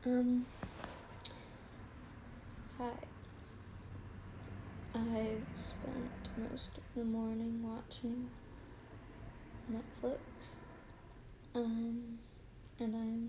Um, Hi. I've spent most of the morning watching Netflix. And I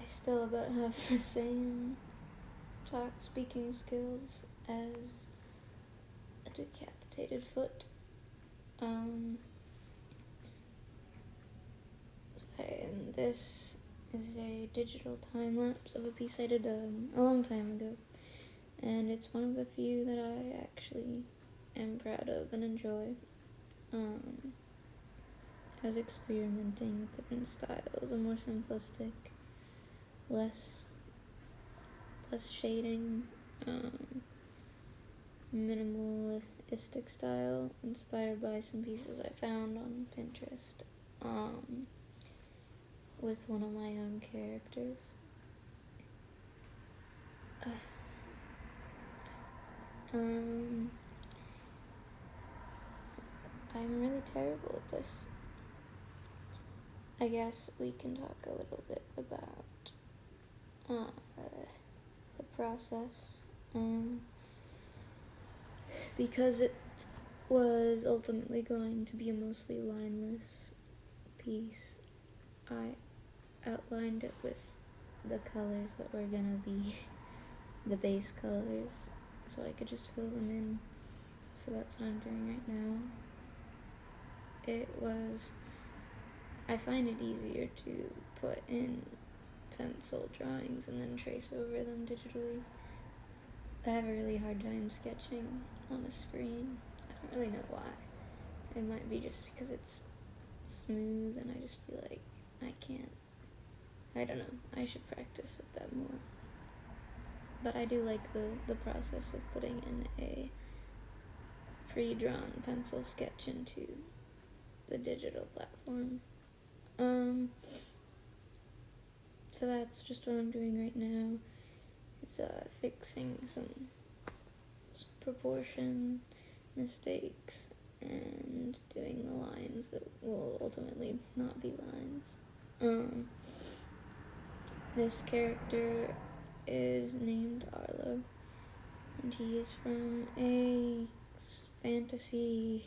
still about have the same speaking skills as a decapitated foot. Um, and this is a digital time lapse of a piece I did a long time ago, and it's one of the few that I actually am proud of and enjoy. I was experimenting with different styles, a more simplistic, less shading, minimalistic style, inspired by some pieces I found on Pinterest, with one of my own characters. I'm really terrible at this. I guess we can talk a little bit about the process, because it was ultimately going to be a mostly lineless piece. I outlined it with the colors that were gonna be the base colors, so I could just fill them in. So that's what I'm doing right now. I find it easier to put in pencil drawings and then trace over them digitally. I have a really hard time sketching on a screen. I don't really know why. It might be just because it's smooth and I just feel like I can't. I don't know. I should practice with that more. But I do like the process of putting in a pre-drawn pencil sketch into the digital platform. So that's just what I'm doing right now. It's fixing some proportion mistakes and doing the lines that will ultimately not be lines. This character is named Arlo, and he is from a fantasy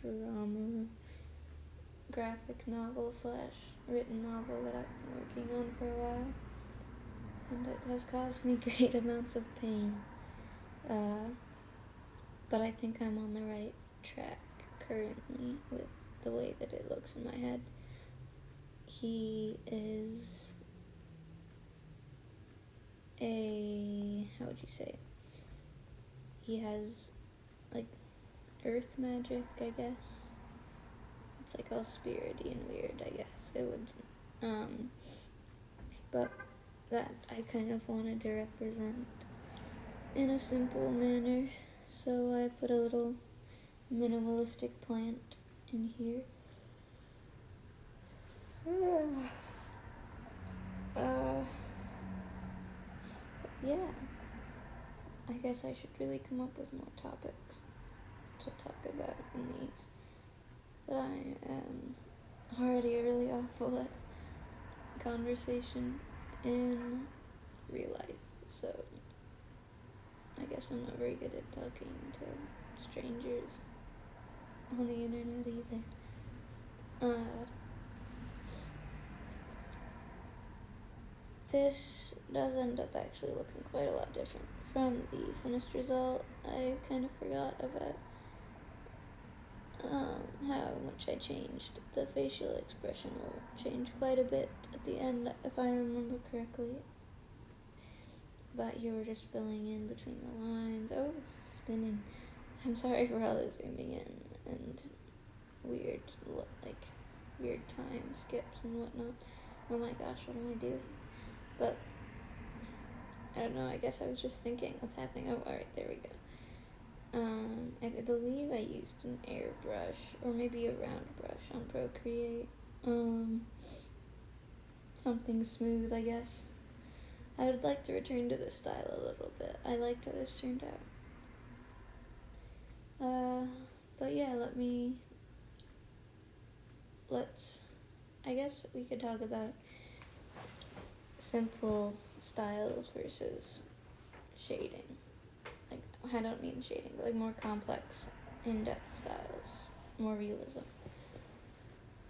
drama graphic novel / written novel that I've been working on for a while, and it has caused me great amounts of pain. But I think I'm on the right track currently with the way that it looks in my head. He is how would you say it? He has, like, earth magic, I guess. It's like all spirity and weird, I guess it would. But that I kind of wanted to represent in a simple manner, so I put a little minimalistic plant in here. Yeah, I guess I should really come up with more topics to talk about in these, but I am already really awful at conversation in real life, so I guess I'm not very good at talking to strangers on the internet either. This does end up actually looking quite a lot different from the finished result. I kind of forgot about how much I changed. The facial expression will change quite a bit at the end, if I remember correctly. But you were just filling in between the lines. Oh, spinning. I'm sorry for all the zooming in and weird time skips and whatnot. Oh my gosh, what am I doing? But I don't know, I guess I was just thinking what's happening. Oh, alright, there we go. I believe I used an airbrush, or maybe a round brush on Procreate. Something smooth, I guess. I would like to return to this style a little bit. I liked how this turned out. But yeah, let's I guess we could talk about simple styles versus shading. Like, I don't mean shading, but like more complex, in-depth styles, more realism.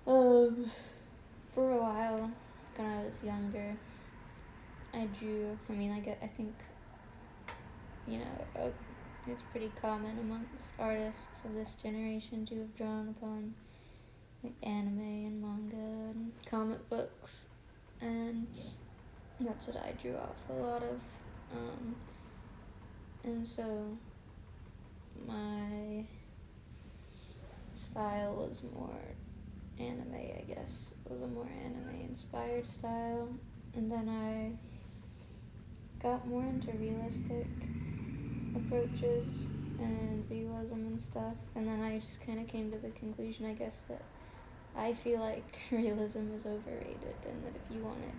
For a while, when I was younger, I drew. I think, it's pretty common amongst artists of this generation to have drawn upon like anime and manga and comic books, and that's what I drew off a lot of. And so my style was more anime, I guess. It was a more anime-inspired style. And then I got more into realistic approaches and realism and stuff. And then I just kind of came to the conclusion, I guess, that I feel like realism is overrated, and that if you wanted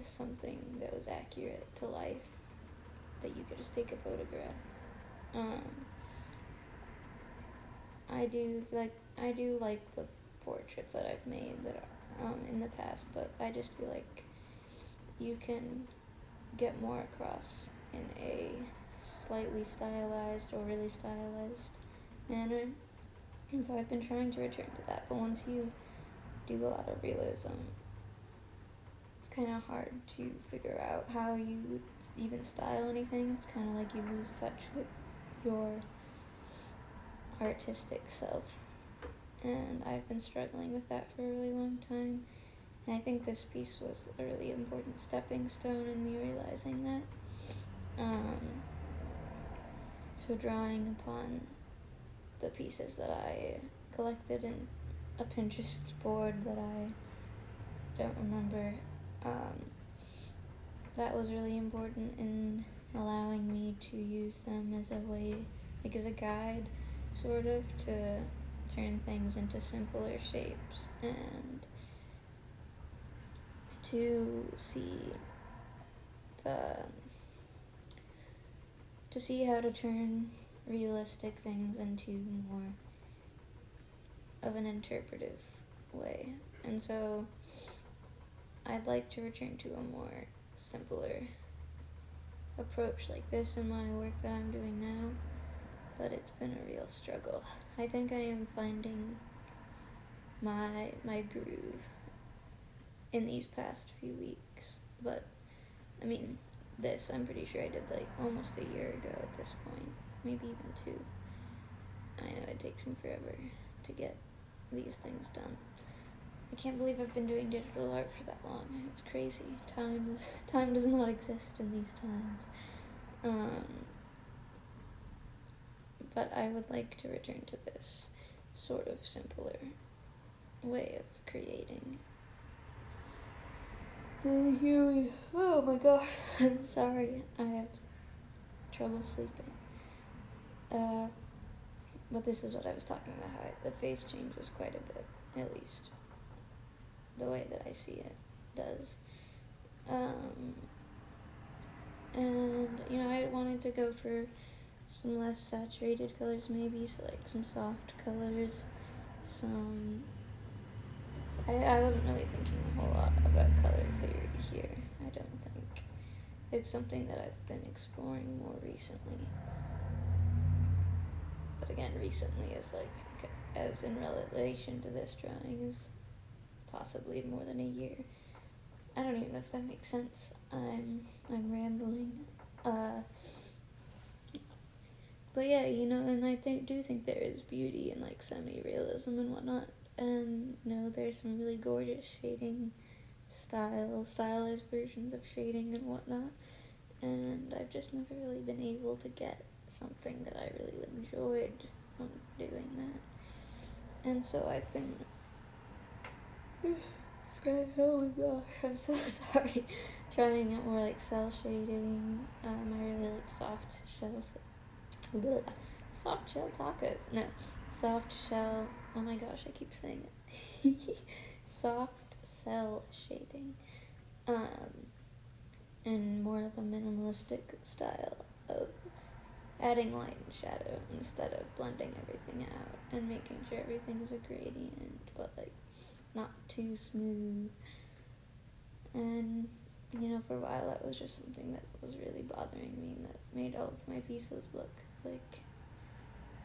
something that was accurate to life, that you could just take a photograph. I do like the portraits that I've made that are, in the past, but I just feel like you can get more across in a slightly stylized or really stylized manner. And so I've been trying to return to that, but once you do a lot of realism, it's kind of hard to figure out how you would even style anything. It's kind of like you lose touch with your artistic self, and I've been struggling with that for a really long time, and I think this piece was a really important stepping stone in me realizing that. So drawing upon the pieces that I collected in a Pinterest board that I don't remember, that was really important in allowing me to use them as a way, like as a guide, sort of, to turn things into simpler shapes and to see how to turn realistic things into more of an interpretive way. And so I'd like to return to a more simpler approach like this in my work that I'm doing now, but it's been a real struggle. I think I am finding my groove in these past few weeks, but I'm pretty sure I did like almost a year ago at this point, maybe even 2. I know it takes me forever to get these things done. I can't believe I've been doing digital art for that long. It's crazy. Time does not exist in these times. But I would like to return to this sort of simpler way of creating. Oh my gosh, I'm sorry. I have trouble sleeping. But this is what I was talking about, how the face changes quite a bit, at least the way that I see it does. And, I wanted to go for some less saturated colors maybe, so like some soft colors, I wasn't really thinking a whole lot about color theory here, I don't think. It's something that I've been exploring more recently. But again, recently as in relation to this drawing is possibly more than a year. I don't even know if that makes sense. I'm rambling. But yeah, and I do think there is beauty in like semi-realism and whatnot. And there's some really gorgeous shading stylized versions of shading and whatnot. And I've just never really been able to get something that I really enjoyed from doing that. And so I've been oh my gosh, I'm so sorry. Trying out more like cell shading. I really like soft shell tacos. No, soft shell. Oh my gosh, I keep saying it. Soft cell shading. And more of a minimalistic style of adding light and shadow instead of blending everything out and making sure everything is a gradient, but like not too smooth. And for a while that was just something that was really bothering me, and that made all of my pieces look like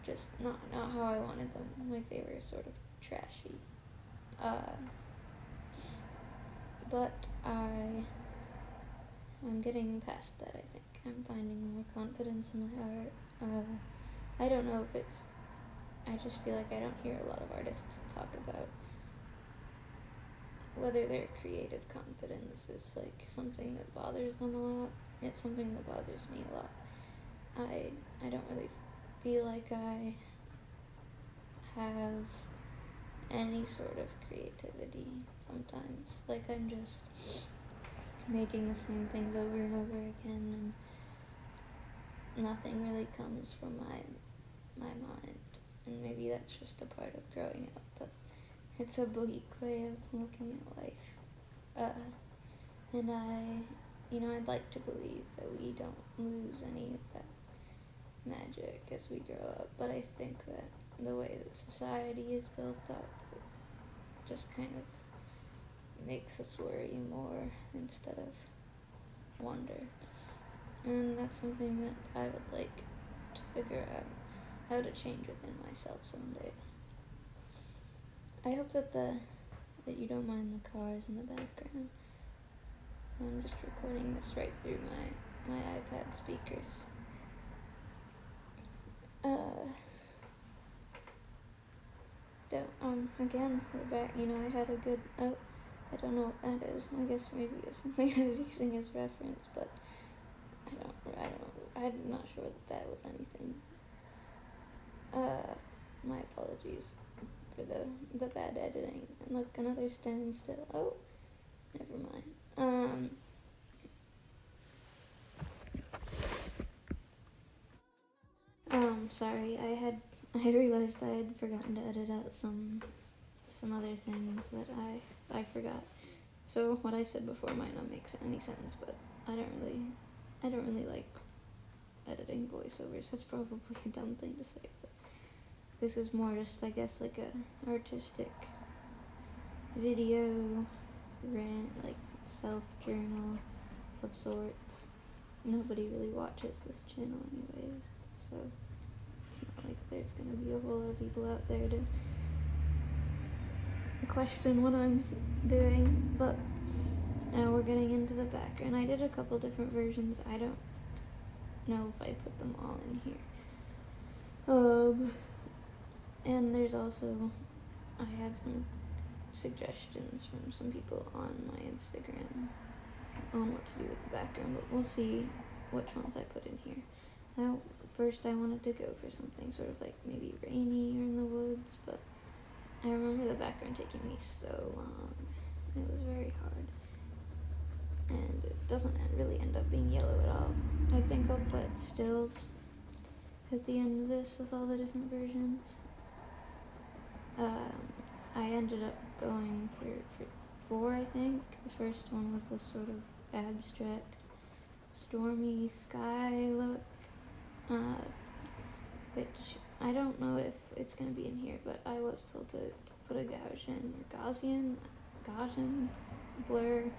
just not how I wanted them, like they were sort of trashy. But I'm getting past that, I think. I'm finding more confidence in my art. I don't know if it's, I just feel like I don't hear a lot of artists talk about whether their creative confidence is like something that bothers them a lot. It's something that bothers me a lot. I don't really feel like I have any sort of creativity sometimes. Like I'm just making the same things over and over again, and nothing really comes from my mind. And maybe that's just a part of growing up, but it's a bleak way of looking at life. And I'd like to believe that we don't lose any of that magic as we grow up, but I think that the way that society is built up just kind of makes us worry more instead of wonder. And that's something that I would like to figure out how to change within myself someday. I hope that you don't mind the cars in the background. I'm just recording this right through my iPad speakers. Again, we're back. I had a good, I don't know what that is. I guess maybe it was something I was using as reference, but I'm not sure that was anything. My apologies for the bad editing. And look, another standstill. Oh, never mind. Sorry, I realized I had forgotten to edit out some other things that I forgot. So what I said before might not make any sense, but I don't really like editing voiceovers. That's probably a dumb thing to say, but this is more just, I guess, like a artistic video rant, like self-journal of sorts. Nobody really watches this channel anyways, so it's not like there's gonna be a whole lot of people out there to question what I'm doing. But now we're getting into the background. I did a couple different versions. I don't know if I put them all in here. And there's also, I had some suggestions from some people on my Instagram on what to do with the background, but we'll see which ones I put in here. Now, first I wanted to go for something sort of like maybe rainy or in the woods, but I remember the background taking me so long. It was very hard. And it doesn't really end up being yellow at all. I think I'll put stills at the end of this with all the different versions. I ended up going for 4, I think. The first one was this sort of abstract, stormy sky look, which I don't know if it's going to be in here, but I was told to put a Gaussian blur,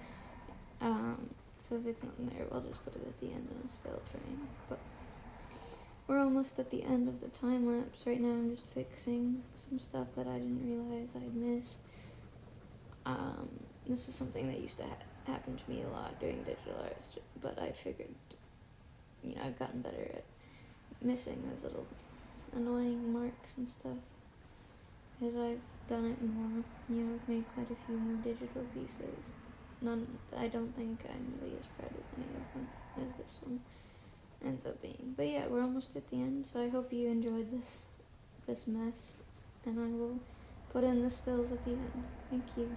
so if it's not in there, we'll just put it at the end in a still frame. But we're almost at the end of the time lapse. Right now I'm just fixing some stuff that I didn't realize I'd missed. This is something that used to happen to me a lot during digital arts, but I figured, I've gotten better at missing those little annoying marks and stuff as I've done it more. I've made quite a few more digital pieces. I don't think I'm really as proud as any of them as this one ends up being. But yeah, we're almost at the end, so I hope you enjoyed this mess, and I will put in the stills at the end. Thank you.